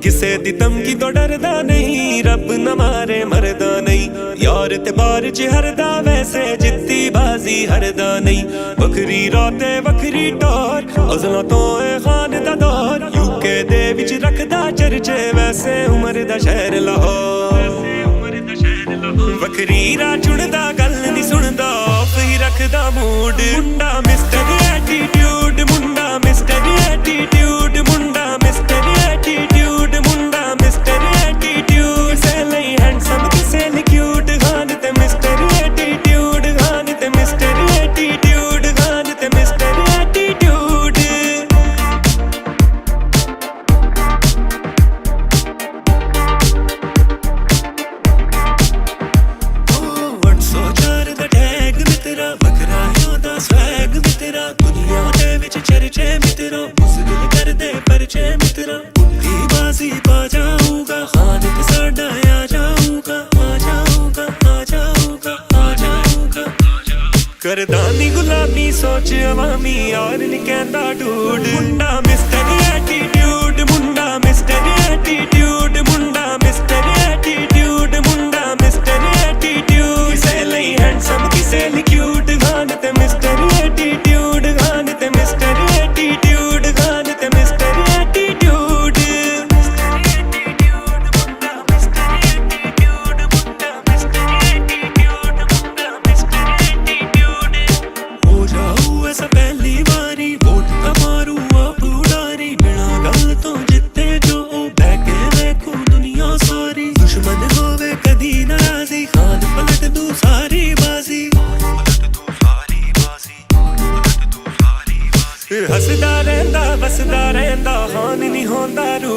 किसे दी धमकी तो डरदा नहीं, रब न मारे मरदा नहीं। यार ते बार च हरदा वैसे जित्ती बाजी हरदा नहीं। वखरी राते वखरी टोर अज़लां तो ए खान दा दौर, यूके दे विच रखदा चर्चे वैसे उमर दा शहर लाहौर। वखरी रा चुनदा गल नहीं सुनदा, ऑफ ही रखदा मूड। मुंडा मिस्टर एटीट्यूड, मुंडा मिस्टर एटीट्यूड, मुंडा मिस्टर एटीट्यूड, मुंडा मिस्टर एटीट्यूड। किसे लई हैंडसम किसे लई क्यूट, खान ते मिस्टर एटीट्यूड, खान ते मिस्टर एटीट्यूड, खान ते मिस्टर एटीट्यूड। स्वैग मित्रा दुनिया दे विच चर्चे मित्रा, मुश्किल कर दे परचे मित्रा। बुद्धि बाजी पा जाऊगा, खान ते साडा आ जाऊगा, आ जाऊगा, आ जाऊगा, आ जाऊगा। करदानी गुलामी सोच अवामी, यार नहीं कहंदा डूड। मुंडा मिस्टर एटीट्यूड, मुंडा मिस्टर एटीट्यूड, मुंडा मिस्टर एटीट्यूड, मुंडा मिस्टर एटीट्यूड। किसे लई हैंडसम किसे लई क्यूट, खान ते मिस्टर एटीट्यूड, खान ते मिस्टर एटीट्यूड, खान ते मिस्टर एटीट्यूड। मुंडा मिस्टर एटीट्यूड, मुंडा मिस्टर एटीट्यूड, मुंडा मिस्टर एटीट्यूड। हो जाऊ ऐसा पहली बारी, वोट ता मारू आप उड़ारी। बिना गल तो जित्ते जो बैके वेखू दुनिया सारी। दुश्मन होवे कदी नाराजी, खान पलट दूं सारी बाजी। हसदा रहंदा बसदा रहंदा, खान नहीं होंदा रू